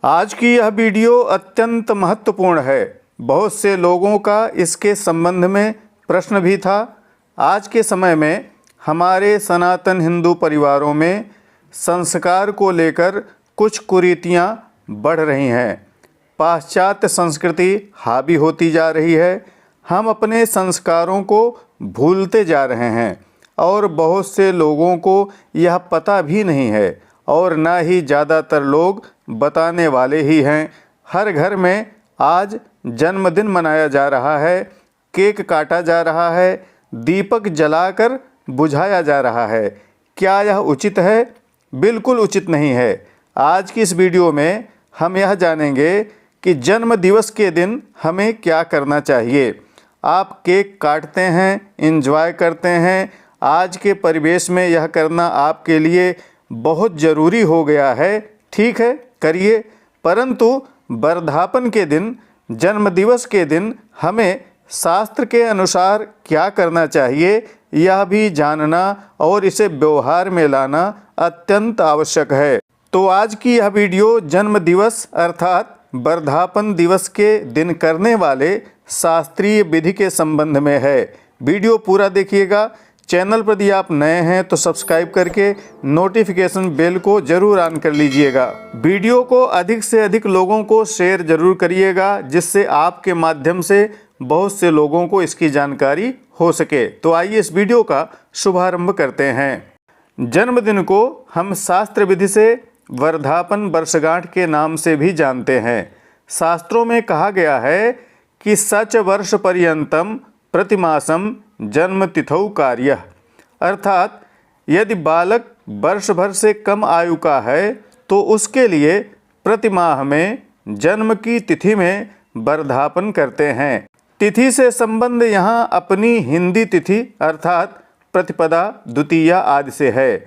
आज की यह वीडियो अत्यंत महत्वपूर्ण है। बहुत से लोगों का इसके संबंध में प्रश्न भी था। आज के समय में हमारे सनातन हिंदू परिवारों में संस्कार को लेकर कुछ कुरीतियाँ बढ़ रही हैं। पाश्चात्य संस्कृति हावी होती जा रही है। हम अपने संस्कारों को भूलते जा रहे हैं और बहुत से लोगों को यह पता भी नहीं है और ना ही ज़्यादातर लोग बताने वाले ही हैं। हर घर में आज जन्मदिन मनाया जा रहा है, केक काटा जा रहा है, दीपक जलाकर बुझाया जा रहा है। क्या यह उचित है? बिल्कुल उचित नहीं है। आज की इस वीडियो में हम यह जानेंगे कि जन्म दिवस के दिन हमें क्या करना चाहिए। आप केक काटते हैं, एंजॉय करते हैं। आज के परिवेश में यह करना आपके लिए बहुत ज़रूरी हो गया है। ठीक है, करिए, परंतु वर्धापन के दिन, जन्मदिवस के दिन हमें शास्त्र के अनुसार क्या करना चाहिए यह भी जानना और इसे व्यवहार में लाना अत्यंत आवश्यक है। तो आज की यह वीडियो जन्म दिवस अर्थात वर्धापन दिवस के दिन करने वाले शास्त्रीय विधि के संबंध में है। वीडियो पूरा देखिएगा। चैनल पर यदि आप नए हैं तो सब्सक्राइब करके नोटिफिकेशन बेल को जरूर ऑन कर लीजिएगा। वीडियो को अधिक से अधिक लोगों को शेयर जरूर करिएगा, जिससे आपके माध्यम से बहुत से लोगों को इसकी जानकारी हो सके। तो आइए इस वीडियो का शुभारंभ करते हैं। जन्मदिन को हम शास्त्र विधि से वर्धापन वर्षगांठ के नाम से भी जानते हैं। शास्त्रों में कहा गया है कि सच वर्ष पर्यंतम प्रतिमासम जन्म तिथौ कार्य, अर्थात यदि बालक वर्ष भर से कम आयु का है तो उसके लिए प्रतिमाह में जन्म की तिथि में वर्धापन करते हैं। तिथि से संबंध यहाँ अपनी हिंदी तिथि अर्थात प्रतिपदा, द्वितीया आदि से है।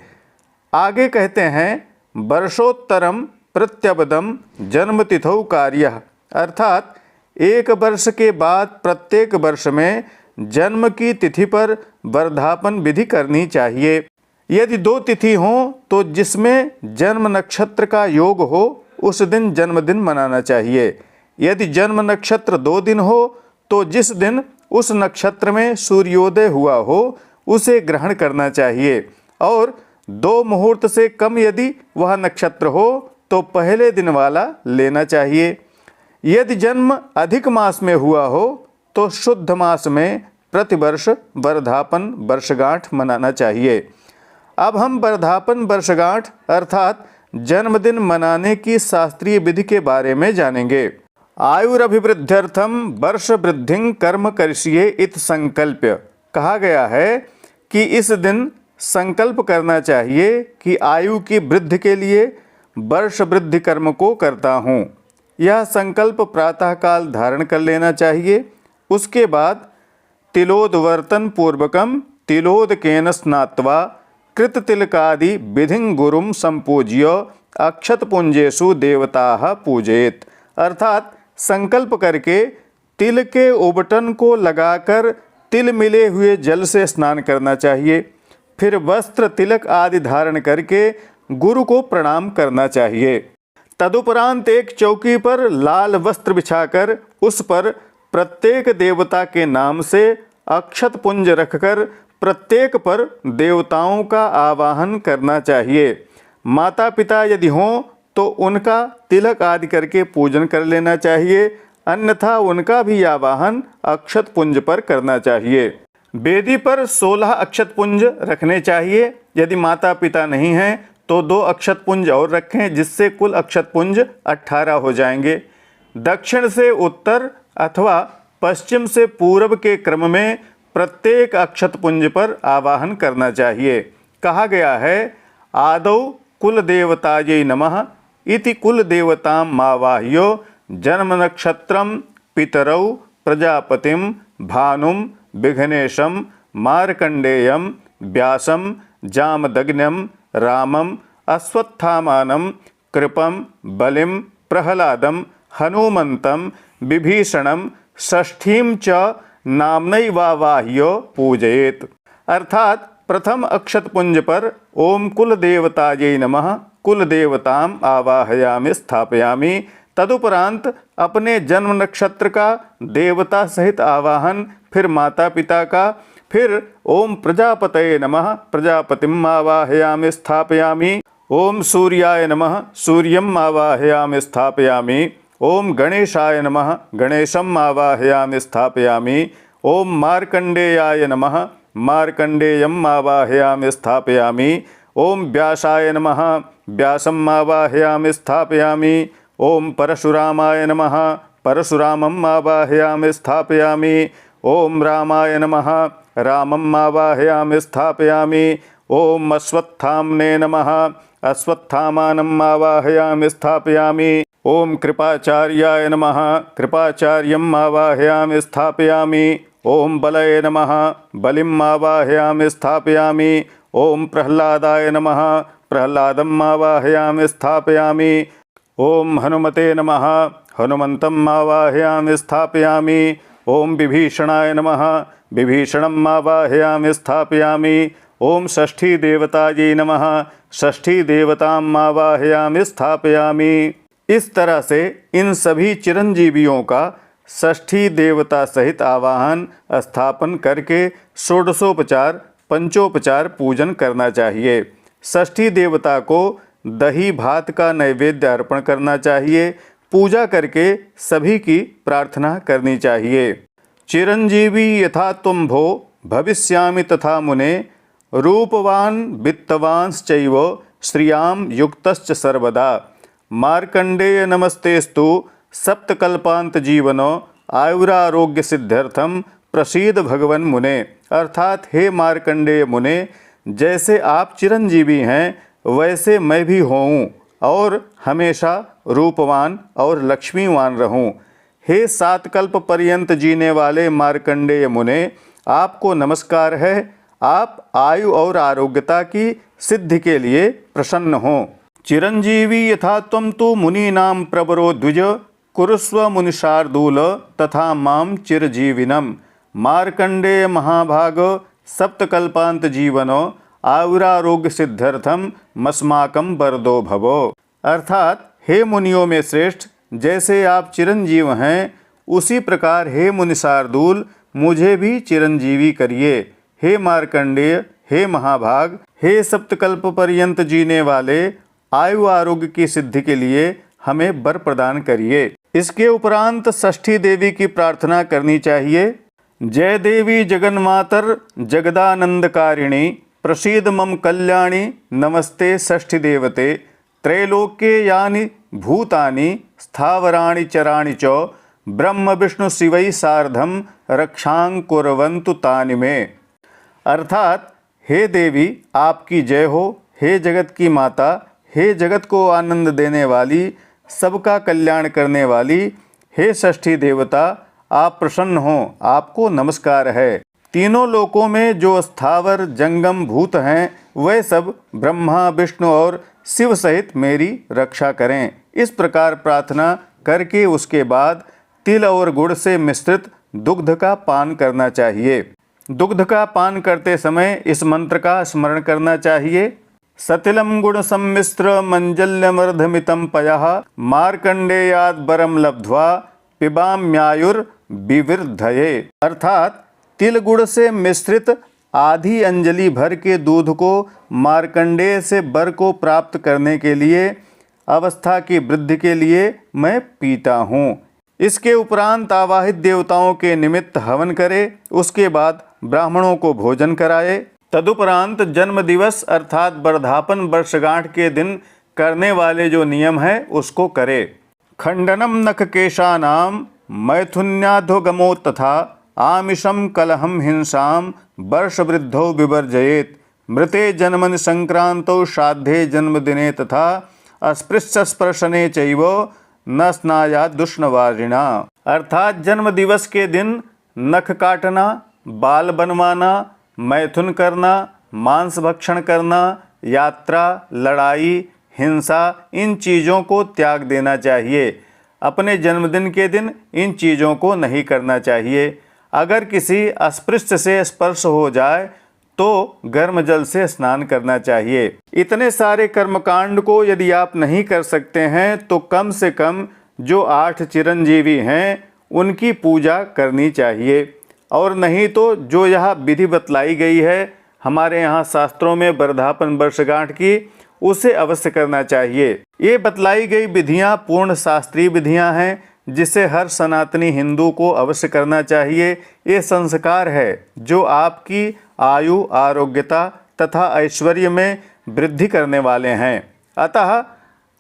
आगे कहते हैं वर्षोत्तरम प्रत्यबदम जन्म तिथौ कार्य, अर्थात एक वर्ष के बाद प्रत्येक वर्ष में जन्म की तिथि पर वर्धापन विधि करनी चाहिए। यदि दो तिथि हों तो जिसमें जन्म नक्षत्र का योग हो उस दिन जन्मदिन मनाना चाहिए। यदि जन्म नक्षत्र 2 दिन हो तो जिस दिन उस नक्षत्र में सूर्योदय हुआ हो उसे ग्रहण करना चाहिए, और 2 मुहूर्त से कम यदि वह नक्षत्र हो तो पहले दिन वाला लेना चाहिए। यदि जन्म अधिक मास में हुआ हो तो शुद्ध मास में प्रतिवर्ष वर्धापन वर्षगांठ मनाना चाहिए। अब हम वर्धापन वर्षगांठ अर्थात जन्मदिन मनाने की शास्त्रीय विधि के बारे में जानेंगे। आयुरभिवृद्ध्यर्थम वर्ष वृद्धिं कर्म करिष्ये इत संकल्प्य, कहा गया है कि इस दिन संकल्प करना चाहिए कि आयु की वृद्धि के लिए वर्ष वृद्धि कर्म को करता हूँ। यह संकल्प प्रातःकाल धारण कर लेना चाहिए। उसके बाद तिलोदवर्तन पूर्वकम तिलोदकेन स्नात्वा कृत तिलकादि विधिं गुरुं संपूज्य अक्षत पुंजेषु देवताः पूजेत, अर्थात संकल्प करके तिल के उबटन को लगाकर तिल मिले हुए जल से स्नान करना चाहिए। फिर वस्त्र तिलक आदि धारण करके गुरु को प्रणाम करना चाहिए। तदुपरांत एक चौकी पर लाल वस्त्र बिछाकर उस पर प्रत्येक देवता के नाम से अक्षत पुंज रखकर प्रत्येक पर देवताओं का आवाहन करना चाहिए। माता पिता यदि हों तो उनका तिलक आदि करके पूजन कर लेना चाहिए, अन्यथा उनका भी आवाहन अक्षत पुंज पर करना चाहिए। वेदी पर 16 अक्षत पुंज रखने चाहिए। यदि माता पिता नहीं हैं तो 2 अक्षत पुंज और रखें, जिससे कुल अक्षत पुंज 18 हो जाएंगे। दक्षिण से उत्तर अथवा पश्चिम से पूर्व के क्रम में प्रत्येक अक्षत पुंज पर आवाहन करना चाहिए। कहा गया है आदौ कुल देवतायै नमः इति कुल देवतां मावाह्यो जन्म नक्षत्रम पितरौ प्रजापतिम भानुम विघ्नेशम मार्कंडेयम व्यासम जामदग्न्यम रामम अश्वत्थामानं कृपम बलिम प्रहलादम हनुमंतम विभीषणम षष्ठीं च नामनैवावाह्यो पूजयेत, अर्थात प्रथम अक्षत पुंज पर ओम कुल देवतायै नमः कुल देवताम आवाहयामि स्थापयामि। तदुपरांत अपने जन्म नक्षत्र का देवता सहित आवाहन, फिर माता पिता का, फिर ओम प्रजापतये नमः प्रजापतिम आवाहयामि स्थापयामि। ओम सूर्याय नमः सूर्यम आवाहयामि स्थापयामि। ओम गणेशाय नमः गणेशम आवाहयामि स्थापयामि। ओम मार्कंडेयाय नमः मार्कंडेयम आवाहयामि स्थापयामि। ओम व्यासाय नमः व्यासम आवाहयामि स्थापयामि। ओम परशुरामाय नमः परशुरामम आवाहयामि स्थापयामि। ओम रामाय नमः रामम आवाहयामि स्थापयामि। ओम अश्वत्थाम्ने नमः अश्वत्थामानम आवाहयामि स्थापयामि। ओम कृपाचार्याय नमः कृपाचार्यम आवाहयामि स्थापयामि। ओम बलये नमः बलिम आवाहयामि स्थापयामि। ओम प्रह्लादाय नमः प्रह्लादम आवाहयामि स्थापयामि। ओम हनुमते नमः हनुमन्तम आवाहयामि स्थापयामि। ओम विभीषणाय नमः विभीषणम आवाहयामि स्थापयामि। ओम षष्ठी देवतायै नमः षष्ठी देवताम आवाहयामि स्थापयामि। इस तरह से इन सभी चिरंजीवियों का षष्ठी देवता सहित आवाहन स्थापन करके षोडशोपचार पंचोपचार पूजन करना चाहिए। षष्ठी देवता को दही भात का नैवेद्य अर्पण करना चाहिए। पूजा करके सभी की प्रार्थना करनी चाहिए। चिरंजीवी यथा त्वं भो भविष्यामि तथा मुने रूपवान वित्तवांश्चैव श्रियां युक्तश्च सर्वदा। मार्कंडेय नमस्तेस्तु सप्तकल्पांत जीवनो आयुरारोग्य सिद्ध्यर्थम प्रसीद भगवन मुने। अर्थात हे मार्कंडेय मुने, जैसे आप चिरंजीवी हैं वैसे मैं भी होऊं और हमेशा रूपवान और लक्ष्मीवान रहूं। हे 7 कल्प पर्यंत जीने वाले मार्कंडेय मुने, आपको नमस्कार है। आप आयु और आरोग्यता की सिद्धि के लिए प्रसन्न हों। चिरंजीवी यथा त्वं तु मुनीनां प्रवरो द्विज कुरुस्व मुनिशार्दूल तथा माम चिरजीविनम। मार्कंडेय महाभाग सप्तकल्पांत जीवनो आयुरारोग्य सिद्ध्यर्थम मस्माकम वरदो भवो। अर्थात हे मुनियों में श्रेष्ठ, जैसे आप चिरंजीव हैं उसी प्रकार हे मुनिशार्दूल मुझे भी चिरंजीवी करिए। हे मार्कंडेय, हे महाभाग, हे सप्तकल्प पर्यंत जीने वाले, आयु आरोग्य की सिद्धि के लिए हमें वर प्रदान करिए। इसके उपरांत षष्ठी देवी की प्रार्थना करनी चाहिए। जय देवी जगन्मातर जगदानंदकारिणी प्रसीद मम कल्याणी नमस्ते षष्ठी देवते। त्रैलोक्ये यानि भूतानि स्थावराणि चराणि च ब्रह्म विष्णु शिवै सार्धम रक्षां कुर्वन्तु तानि मे। अर्थात हे देवी आपकी जय हो। हे जगत की माता, हे जगत को आनंद देने वाली, सबका कल्याण करने वाली, हे षष्ठी देवता आप प्रसन्न हो, आपको नमस्कार है। तीनों लोकों में जो स्थावर जंगम भूत हैं वह सब ब्रह्मा विष्णु और शिव सहित मेरी रक्षा करें। इस प्रकार प्रार्थना करके उसके बाद तिल और गुड़ से मिश्रित दुग्ध का पान करना चाहिए। दुग्ध का पान करते समय इस मंत्र का स्मरण करना चाहिए। सतिलम गुण सम्मिश्र मंजल्यमर्धमितं पयः मार्कंडेयाद वरम लब्ध्वा पिबाम्यायुर विवृद्धये। अर्थात तिल गुड़ से मिश्रित आधी अंजलि भर के दूध को मार्कंडेय से वर को प्राप्त करने के लिए, अवस्था की वृद्धि के लिए मैं पीता हूँ। इसके उपरांत आवाहित देवताओं के निमित्त हवन करे, उसके बाद ब्राह्मणों को भोजन कराए। तदुपरांत जन्म दिवस अर्थात वर्धापन वर्षगांठ के दिन करने वाले जो नियम है उसको करे। खंडनम नख केशानाम मैथुन्याधोगमो तथा आमिषम कलहम हिंसाम वर्ष वृद्धो विवर्जयेत। मृते जन्मनि संक्रांतो श्राद्धे जन्मदिने तथा अस्पृश्यस्पर्शने चैव न स्नाया दुष्णवारिणा। अर्थात जन्म दिवस के दिन नख काटना, बाल बनवाना, मैथुन करना, मांस भक्षण करना, यात्रा, लड़ाई, हिंसा, इन चीज़ों को त्याग देना चाहिए। अपने जन्मदिन के दिन इन चीज़ों को नहीं करना चाहिए। अगर किसी अस्पृश्य से स्पर्श हो जाए तो गर्म जल से स्नान करना चाहिए। इतने सारे कर्मकांड को यदि आप नहीं कर सकते हैं तो कम से कम जो 8 चिरंजीवी हैं उनकी पूजा करनी चाहिए, और नहीं तो जो यह विधि बतलाई गई है हमारे यहाँ शास्त्रों में वर्धापन वर्षगांठ की, उसे अवश्य करना चाहिए। ये बतलाई गई विधियाँ पूर्ण शास्त्रीय विधियाँ हैं जिसे हर सनातनी हिंदू को अवश्य करना चाहिए। ये संस्कार है जो आपकी आयु, आरोग्यता तथा ऐश्वर्य में वृद्धि करने वाले हैं। अतः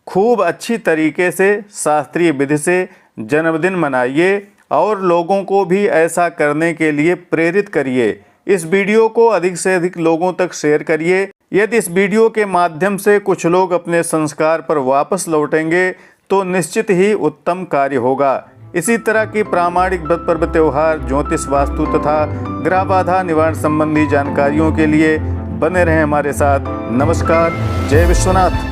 खूब अच्छी तरीके से शास्त्रीय विधि से जन्मदिन मनाइए और लोगों को भी ऐसा करने के लिए प्रेरित करिए। इस वीडियो को अधिक से अधिक लोगों तक शेयर करिए। यदि इस वीडियो के माध्यम से कुछ लोग अपने संस्कार पर वापस लौटेंगे तो निश्चित ही उत्तम कार्य होगा। इसी तरह की प्रामाणिक व्रत पर्व त्योहार, ज्योतिष, वास्तु तथा ग्रह बाधा निवारण संबंधी जानकारियों के लिए बने रहें हमारे साथ। नमस्कार। जय विश्वनाथ।